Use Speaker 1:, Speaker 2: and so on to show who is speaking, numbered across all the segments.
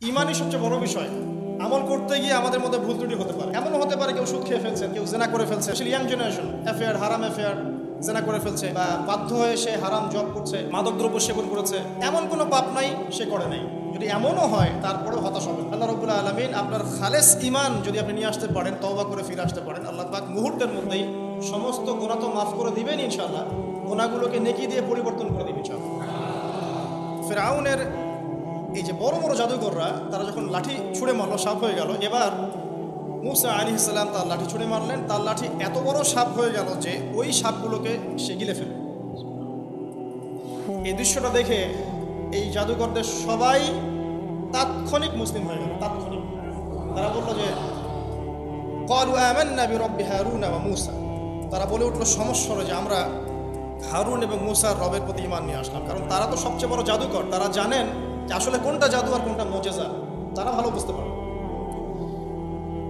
Speaker 1: ইমানই সবচেয়ে বড় বিষয়। আমল করতে গিয়ে আমাদের মধ্যে ভুল ত্রুটি হতে পারে। এমনও হতে পারে কেউ সুদ খেয়ে ফেলছেন, কেউ জেনা করে ফেলছে, ইয়াং জেনারেশন অ্যাফেয়ার, হারাম অ্যাফেয়ার, জেনা করে ফেলছে, বা বাধ্য হয়ে সে হারাম জব করছে, মাদকদ্রব্য সেবন করেছে। এমন কোনো পাপ নাই সে করে নাই। যদি এমনও হয় তারপরেও হতাশ হবেন। আল্লাহ রাব্বুল আলামিন আপনার খালেস ইমান যদি আপনি নিয়ে আসতে পারেন, তওবা করে ফিরে আসতে পারেন, আল্লাহ পাক মুহূর্তের মধ্যেই সমস্ত গুনাহ তো মাফ করে দিবেন ইনশাআল্লাহ। গুনাহগুলোকে নেকি দিয়ে পরিবর্তন করে দিবেন ইনশাআল্লাহ। ফিরআউনের এই যে বড় বড় জাদুঘররা, তারা যখন লাঠি ছুঁড়ে মারলো, সাপ হয়ে গেল। এবার মুসা আলাইহিস সালাম তার লাঠি ছুঁড়ে মারলেন, তার লাঠি এত বড় সাপ হয়ে গেল যে ওই সাপগুলোকে সে গিলে ফেলল। এই দৃশ্যটা দেখে এই জাদুঘরদের সবাই তাৎক্ষণিক মুসলিম হয়ে গেল। তাৎক্ষণিক তারা বললো যে ক্বালু আমান্না বিরব্বি হারুন ওয়া মূসা। তারা বলে উঠলো সমস্বরে যে আমরা হারুন এবং মূসার রবের প্রতি ঈমান নিয়ে আসলাম। কারণ তারা তো সবচেয়ে বড় জাদুকর, তারা জানেন যে আসলে কোনটা জাদু আর কোনটা মুজিজা, তারা ভালো বুঝতে পারে।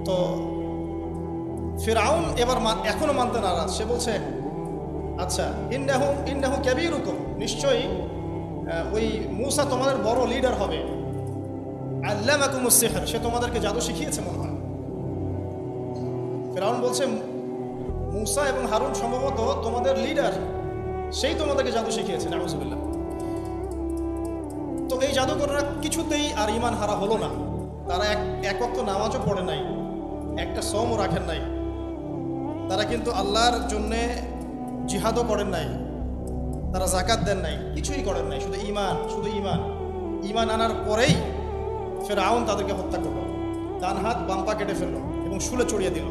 Speaker 1: তো ফিরআউন এবার এখনো মানতে নারাজ। সে বলছে আচ্ছা, ইন্নাহু কাবীরুকুম, নিশ্চয়ই ওই মূসা তোমাদের বড় লিডার হবে। আল্লামাকুমুস সিহর, সে তোমাদেরকে জাদু শিখিয়েছে মনে হয়। ফিরআউন বলছে মূসা এবং হারুন সম্ভবত তোমাদের লিডার, সেই তোমাদেরকে জাদু শিখিয়েছে। নাউযুবিল্লাহ। তো এই জাদুকররা কিছুতেই আর ঈমান হারা হলো না। তারা এক ওয়াক্ত নামাজও পড়ে নাই, একটা সওমও রাখেন নাই, তারা কিন্তু আল্লাহর জন্যে জিহাদও করেন নাই, তারা যাকাত দেন নাই, কিছুই করেন নাই, শুধু ঈমান আনার পরেই ফিরআউন তাদেরকে হত্যা করল, ডান হাত বাম পা কেটে ফেলল এবং শুলে চড়িয়ে দিল।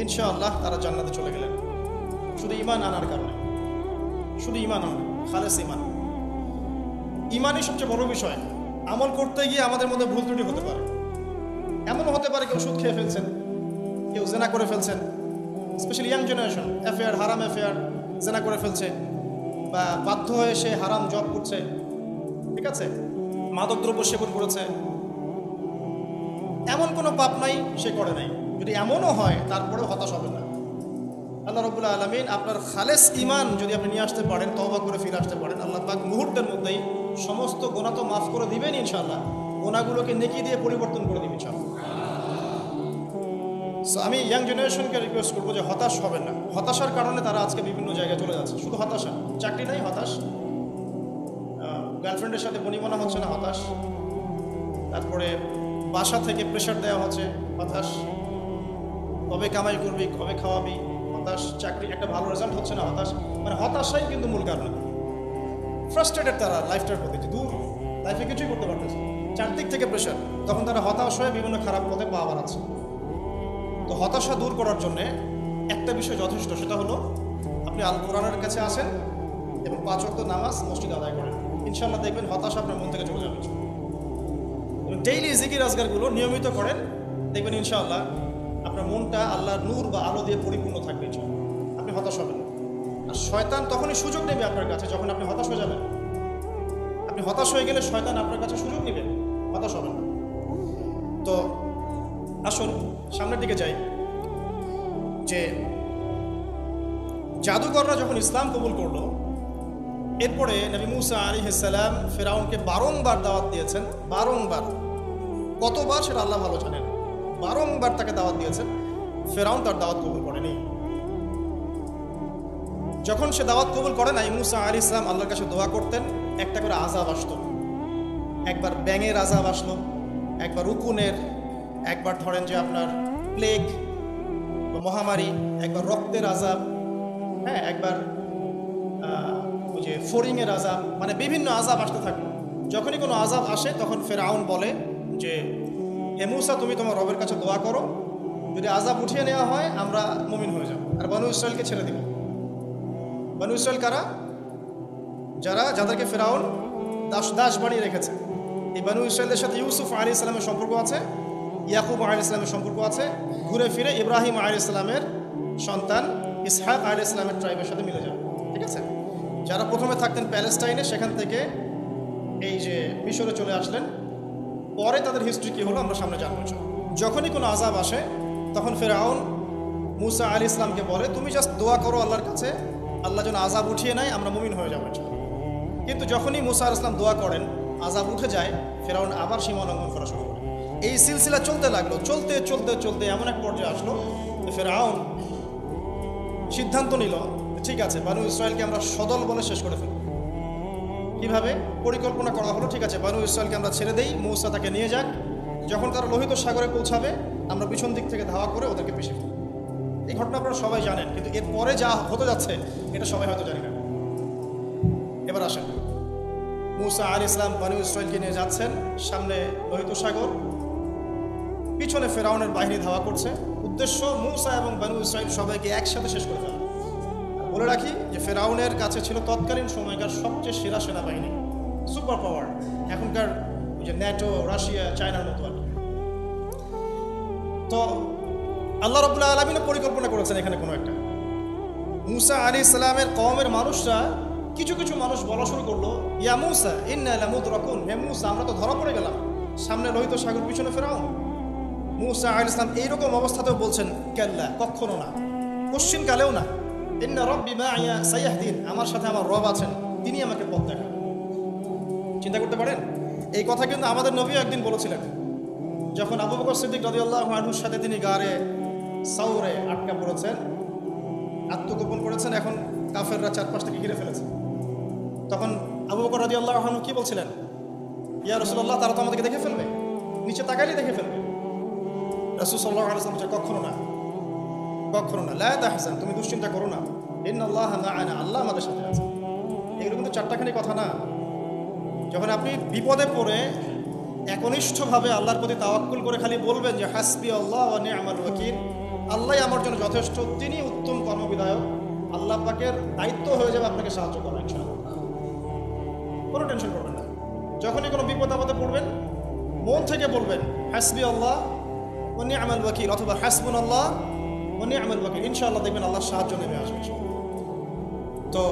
Speaker 1: ইনশাআল্লাহ তারা জান্নাতে চলে গেলেন শুধু ঈমান আনার কারণে। শুধু ঈমান আনা, খালেস ঈমান। ঈমানই সবচেয়ে বড় বিষয়। আমল করতে গিয়ে আমাদের মধ্যে ভুল ত্রুটি হতে পারে। এমনও হতে পারে কেউ সুদ খেয়ে ফেলছেন, কেউ জেনা করে ফেলছেন, স্পেশালি ইয়াং জেনারেশন অ্যাফেয়ার, হারাম অ্যাফেয়ার, জেনা করে ফেলছে, বা বাধ্য হয়ে সে হারাম জব করছে, ঠিক আছে, মাদকদ্রব্য সেবন করেছে। এমন কোনো পাপ নাই সে করে নাই। যদি এমনও হয় তারপরেও হতাশ হবেন না। আল্লাহ রাব্বুল আলামিন আপনার খালেস ইমান যদি আপনি নিয়ে আসতে পারেন, তওবা করে ফিরে আসতে পারেন, আল্লাহ পাক মুহূর্তের মধ্যেই সমস্ত গুনাহ তো মাফ করে দিবেন ইনশাআল্লাহ। গুনাহগুলোকে নেকি দিয়ে পরিবর্তন করে দিবেন ইনশাআল্লাহ। সো আমি ইয়াং জেনারেশনকে রিকোয়েস্ট করবো যে হতাশ হবেন না। হতাশার কারণে তারা আজকে বিভিন্ন জায়গায় চলে যাচ্ছে। শুধু হতাশা, চাকরি নাই হতাশ, গার্লফ্রেন্ডের সাথে বনিবনা হচ্ছে না হতাশ, তারপরে বাসা থেকে প্রেশার দেওয়া হচ্ছে হতাশ, কবে কামাই করবি, কবে খাওয়াবি হতাশ, চাকরি একটা ভালো রেজাল্ট হচ্ছে না হতাশ। মানে হতাশাই কিন্তু মূল কারণ। ফ্রাস্ট্রেটেড তারা লাইফটার প্রতি, দূর, লাইফে কিছুই করতে পারতেছে, চারদিক থেকে প্রেশার। তখন তারা হতাশ হয়ে বিভিন্ন খারাপ পথে পা বাড়াচ্ছে। তো হতাশা দূর করার জন্যে একটা বিষয় যথেষ্ট, সেটা হলো আপনি আল কোরআনের কাছে আসেন এবং 5 ওয়াক্ত নামাজ মসজিদ আদায় করেন। ইনশাআল্লাহ দেখবেন হতাশা আপনার মন থেকে চলে যাবে। এবং ডেইলি জিকির আজগারগুলো নিয়মিত করেন, দেখবেন ইনশাআল্লাহ আপনার মনটা আল্লাহর নূর বা আলো দিয়ে পরিপূর্ণ থাকবে। আপনি হতাশ হবেন না। আর শয়তান তখনই সুযোগ নেবে আপনার কাছে যখন আপনি হতাশ হয়ে যাবেন। আপনি হতাশ হয়ে গেলে শয়তান আপনার কাছে সুযোগ নেবে, হতাশ হবেন না। তো আসুন সামনের দিকে যাই। যে জাদুকররা যখন ইসলাম কবুল করলো, এরপরে নবী মুসা আলাইহিস সালাম ফিরআউনকে বারংবার দাওয়াত দিয়েছেন। বারংবার, কতবার সেটা আল্লাহ ভালো জানেন। বারংবার তাকে দাওয়াত দিয়েছেন, ফিরআউন তার দাওয়াত কবুল করেনি। যখন সে দাওয়াত কবুল করে নাই, মুসা আলাইহিস সালাম আল্লাহর কাছে দোয়া করতেন। একটা করে আযাব আসতো, একবার ব্যাঙের আযাব আসলো, একবার উকুনের, একবার ধরেন যে আপনার প্লেগ বা মহামারী, একবার রক্তের আযাব, হ্যাঁ, একবার ওই যে ফড়িংয়ের আযাব, মানে বিভিন্ন আযাব আসতে থাকলো। যখনই কোনো আযাব আসে তখন ফিরআউন বলে যে হে মূসা, তুমি তোমার রবের কাছে দোয়া করো, যদি আযাব উঠিয়ে নেওয়া হয় আমরা মুমিন হয়ে যাব আর বনু ইসরায়েলকে ছেড়ে দিব। বনু ইসরায়েল কারা? যাদেরকে ফিরআউন দাস বানিয়ে রেখেছে। এই বনু ইসরায়েলদের সাথে ইউসুফ আলাইহিস সালামের সম্পর্ক আছে, ইয়াকুব আলাইহিস সালামের সম্পর্ক আছে, ঘুরে ফিরে ইব্রাহিম আলাইহিস সালামের সন্তান ইসহাক আলাইহিস সালামের ট্রাইবের সাথে মিলে যাবে। ঠিক আছে? যারা প্রথমে থাকতেন প্যালেস্টাইনে, সেখান থেকে এই যে মিশরে চলে আসলেন, পরে তাদের হিস্ট্রি কী হলো আমরা সামনে জানবো। যখনই কোনো আযাব আসে তখন ফিরআউন মুসা আলাইহিস সালামকে বলে তুমি জাস্ট দোয়া করো আল্লাহর কাছে, আল্লাহ যেন আযাব উঠিয়ে নেয়, আমরা মুমিন হয়ে যাবো। কিন্তু যখনই মুসা আলাইহিস সালাম দোয়া করেন আযাব উঠে যায়, ফেরাউন আবার সীমা লঙ্ঘন করা শুরু করে। এই সিলসিলা চলতে লাগলো, চলতে চলতে চলতে এমন এক পর্যায়ে আসলো যে ফেরাউন সিদ্ধান্ত নিল, ঠিক আছে, বানু ইসরায়েলকে আমরা সদল বলে শেষ করে ফেলব। কিভাবে? পরিকল্পনা করা হলো, ঠিক আছে, বানু ইসরায়েলকে আমরা ছেড়ে দেই, মূসা তাকে নিয়ে যাক, যখন তারা লোহিত সাগরে পৌঁছাবে আমরা পিছন দিক থেকে ধাওয়া করে ওদেরকে পিষে ফেলব। এই ঘটনা আপনারা সবাই জানেন, কিন্তু এরপরে যা হতে যাচ্ছে এটা সবাই হয়তো জানি না। এবার আসেন, মূসা আলাইহিস সালাম বানু ইসরায়েলকে নিয়ে যাচ্ছেন, সামনে লোহিত সাগর, পিছনে ফেরাউনের বাহিনী ধাওয়া করছে। উদ্দেশ্য মূসা এবং বানু ইসরায়েল সবাইকে একসাথে শেষ করে ফেলা। বলে রাখি যে ফেরাউনের কাছে ছিল তৎকালীন সময়কার সবচেয়ে সেরা সেনাবাহিনী, সুপার পাওয়ার, এখনকার ওই যে ন্যাটো, রাশিয়া, চায়নার মতো আর কি। তো আল্লাহ রাব্বুল আলামিন পরিকল্পনা করেছেন এখানে কোনো একটা। মূসা আলাইহিস সালামের কওমের মানুষরা, কিছু কিছু মানুষ বলা শুরু করলো, ইয়া মূসা ইন্না লামুদরাকুন, হে মূসা আমরা তো ধরা পড়ে গেলাম, সামনে লোহিত সাগর, পিছনে ফেরাউন। মূসা আলাইহিস সালাম এইরকম অবস্থাতেও বলছেন, কাল্লা, কখনো না, কোশ্চিনকালেও না, ইন্না রাব্বি মা'ইয়া সায়াহদিন, আমার সাথে আমার রব আছেন, তিনি আমাকে পথ দেখান। চিন্তা করতে পারেন, এই কথা কিন্তু আমাদের নবীও একদিন বলেছিলেন, যখন আবু বকর সিদ্দিক রাদিয়াল্লাহু আনহুর সাথে তিনি গারে সাউরে আটকা পড়েছেন, আত্মগোপন করেছেন, এখন কাফেররা চারপাশ থেকে ঘিরে ফেলেছে। তখন আবু বকর রাদিয়াল্লাহু আনহু কি বলছিলেন? ইয়া রাসূলুল্লাহ, তারা তো আমাদেরকে দেখে ফেলবে, নিচে তাকাইলেই দেখে ফেলবে। রাসূল সাল্লাল্লাহু আলাইহি ওয়াসাল্লাম বলেন, কখনো না, কখনো না, লা তাহজান, তুমি দুশ্চিন্তা করো না, ইন্নাল্লাহা মা'ানা, আল্লাহ আমাদের সাথে আছে। এগুলো কিন্তু চারটাখানি কথা না। যখন আপনি বিপদে পড়ে একনিষ্ঠভাবে আল্লাহর প্রতি তাওয়াক্কুল করে খালি বলবেন যে হাসবি আল্লাহ ওয়া নি'মাল ওয়াকিল, আল্লাহই আমার জন্য যথেষ্ট, তিনি উত্তম কর্মবিধায়ক, আল্লাহ পাকের দায়িত্ব হয়ে যাবে আপনাকে সাহায্য করা, ইনশাআল্লাহ। কোনো টেনশন করবেন না। যখনই কোনো বিপদ আপদে পড়বেন মন থেকে বলবেন হাসবি আল্লাহ ওয়া নি'মাল ওয়াকিল, অথবা হাসবুনাল্লাহ ওয়া নি'মাল ওয়াকিল, ইনশাআল্লাহ দেখবেন আল্লাহর সাহায্য নেমে আসবে। তো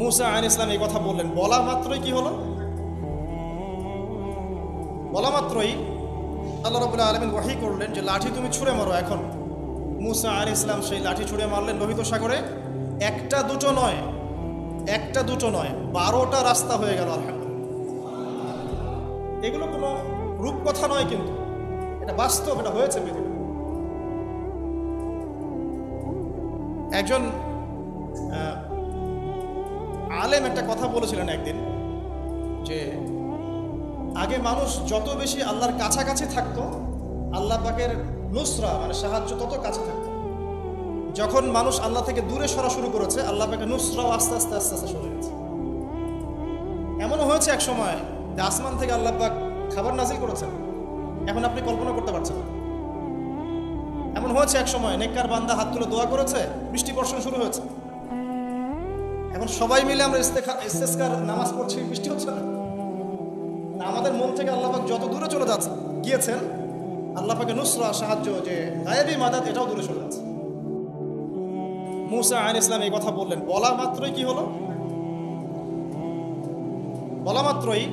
Speaker 1: মূসা আলাইহিস সালাম এই কথা বললেন, বলা মাত্রই কি হলো? বলা মাত্রই আল্লাহ রাব্বুল আলামিন ওহী করলেন যে লাঠি তুমি ছুঁড়ে মারো এখন। মূসা আলাইহিস সালাম সেই লাঠি ছুঁড়ে মারলেন লোহিত সাগরে। একটা দুটো নয়, একটা দুটো নয়, 12টা রাস্তা হয়ে গেল। আলহামদুলিল্লাহ। এগুলো কোনো রূপকথা নয়, কিন্তু এটা বাস্তব, এটা হয়েছে পৃথিবীতে। একজন আলেম একটা কথা বলেছিলেন একদিন, যে আগে মানুষ যত বেশি আল্লাহর কাছাকাছি থাকতো, আল্লাহ পাকের নুসরা মানে সাহায্য তত কাছে থাকতো। যখন মানুষ আল্লাহ থেকে দূরে সরা শুরু করেছে, আল্লাহ পাকের নুসরাও আস্তে আস্তে আস্তে আস্তে সরে গেছে। এমনও হয়েছে এক সময় যে আসমান থেকে আল্লাহ পাক খাবার নাজিল করেছেন, এখন আপনি কল্পনা করতে পারছেন না। এমন হয়েছে এক সময় নেককার বান্দা হাত তুলে দোয়া করেছে, বৃষ্টি বর্ষণ শুরু হয়েছে। এখন সবাই মিলে আমরা ইস্তেসকার নামাজ পড়ছি, বৃষ্টি হচ্ছে না। আমাদের মন থেকে আল্লাহ পাক যত দূরে চলে যাচ্ছে গিয়েছেন, আল্লাহ পাকের নুসরা সাহায্য যে গায়েবী মাদাত, এটাও দূরে চলে যাচ্ছে। মূসা আলাইহিস সালাম এই কথা বললেন, বলা মাত্রই কি হলো? বলা মাত্রই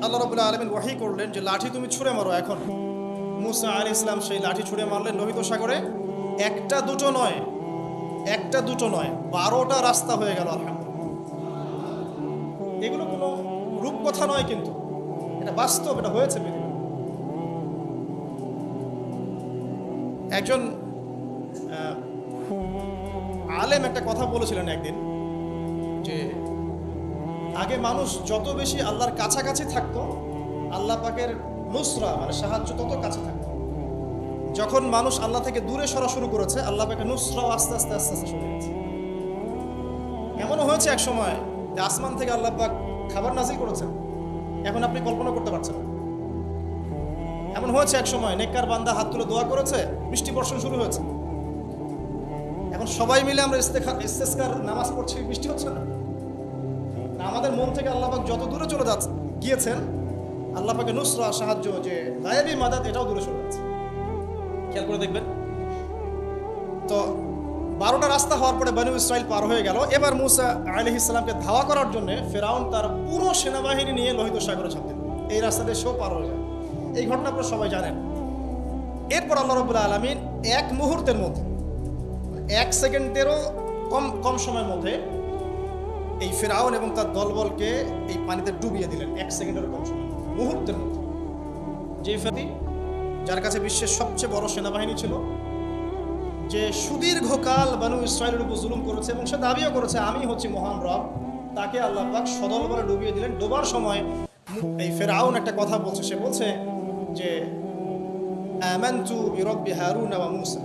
Speaker 1: আল্লাহ রাব্বুল আলামিন ওহী করলেন যে লাঠি তুমি ছুঁড়ে মারো এখন। মূসা আলাইহিস সালাম সেই লাঠি ছুঁড়ে মারলেন লোহিত সাগরে। একটা দুটো নয়, একটা দুটো নয়, 12টা রাস্তা হয়ে গেল। আলহামদুলিল্লাহ। এগুলো কোনো রূপকথা নয়, কিন্তু এটা বাস্তব, এটা হয়েছে পৃথিবীতে। একজন আলেম একটা কথা বলেছিলেন একদিন, যে আগে মানুষ যত বেশি আল্লাহর কাছাকাছি থাকতো, আল্লাহ পাকের নুসরা মানে সাহায্য তত কাছে থাকতো। যখন মানুষ আল্লাহ থেকে দূরে সরা শুরু করেছে, আল্লাহ পাকের নুসরাও আস্তে আস্তে আস্তে আস্তে সরে গেছে। এমনও হয়েছে এক সময় যে আসমান থেকে আল্লাহ পাক খাবার নাজিল করেছেন, এখন আপনি কল্পনা করতে পারছেন না। এমন হয়েছে এক সময় নেককার বান্দা হাত তুলে দোয়া করেছে, বৃষ্টি বর্ষণ শুরু হয়েছে। এখন সবাই মিলে আমরা ইস্তেসকার নামাজ পড়ছি, বৃষ্টি হচ্ছে না। আমাদের মন থেকে আল্লাহ পাক যত দূরে চলে যাচ্ছে গিয়েছেন, আল্লাহ পাকের নুসরা সাহায্য যে গায়েবী মাদাত, এটাও দূরে চলে যাচ্ছে। খেয়াল করে দেখবেন। তো 12টা রাস্তা হওয়ার পরে বনু ইসরাইল পার হয়ে গেল। এবার মূসা আলাইহিস সালামকে ধাওয়া করার জন্য ফেরাউন তার পুরো সেনাবাহিনী নিয়ে লোহিত সাগরে ঝাঁপ দিল। এই রাস্তা দিয়ে সেও পার হয়ে যায়। এই ঘটনা আপনারা সবাই জানেন। এরপর আল্লাহ রাব্বুল আলামিন এক মুহূর্তের মধ্যে, 1 সেকেন্ডেরও কম সময়ের মধ্যে এই ফেরাউন এবং তার দলবলকে এই পানিতে ডুবিয়ে দিলেন 1 সেকেন্ডের কম সময়, মুহূর্তের মধ্যে। যে ফেরাউন যার কাছে বিশ্বের সবচেয়ে বড় সেনাবাহিনী ছিল, যে সুদীর্ঘকাল বানু ইসরায়েলের উপর জুলুম করেছে এবং সে দাবিও করেছে আমি হচ্ছি মহান রব, তাকে আল্লাহ পাক সদল বলে ডুবিয়ে দিলেন। ডোবার সময় এই ফেরাউন একটা কথা বলছে, সে বলছে যে আমানতু বিরব্বি হারুন ওয়া মূসা।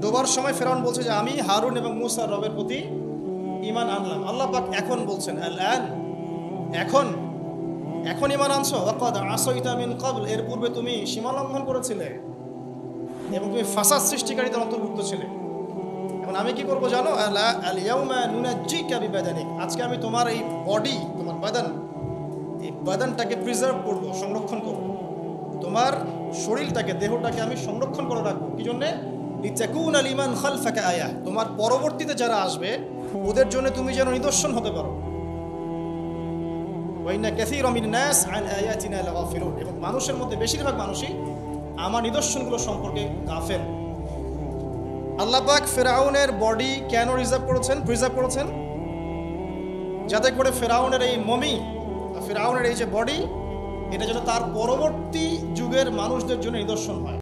Speaker 1: ডোবার সময় ফেরাউন বলছে যে আমি হারুন এবং মূসার রবের প্রতি ঈমান আনলাম। আল্লাহ পাক এখন বলছেন আল-আন, এখন ঈমান আনছো, ওয়াকাদ আসাইতা মিন ক্বাবল, এর পূর্বে তুমি সীমা লঙ্ঘন করেছিলে এবং তুমি ফাসাদ সৃষ্টিকারীদের অন্তর্ভুক্ত ছিলে। এখন আমি কি করবো জানো, আল ইয়াউমা নুনাজ্জিকা বিবাদানিক, আজকে আমি তোমার এই বডি, তোমার বাদান, এই বাদানটাকে প্রিজার্ভ করব, সংরক্ষণ করব, তোমার শরীরটাকে, দেহটাকে আমি সংরক্ষণ করে রাখবো। কি জন্যে? লিতাকুনা লিমান খালফাকা আয়া, তোমার পরবর্তীতে যারা আসবে ওদের জন্য তুমি যেন নিদর্শন হতে পারো। ওয়া ইন্না কাসীরাম মিনান নাস আন আয়াতিনা লাগাফিলুন, এবং মানুষের মধ্যে বেশিরভাগ মানুষই আমার নিদর্শনগুলো সম্পর্কে গাফেল। আল্লাহ পাক ফেরাউনের বডি কেন প্রিজার্ভ করেছেন? যাতে করে ফেরাউনের এই মমি, ফেরাউনের এই যে বডি, এটা যেন তার পরবর্তী যুগের মানুষদের জন্য নিদর্শন হয়।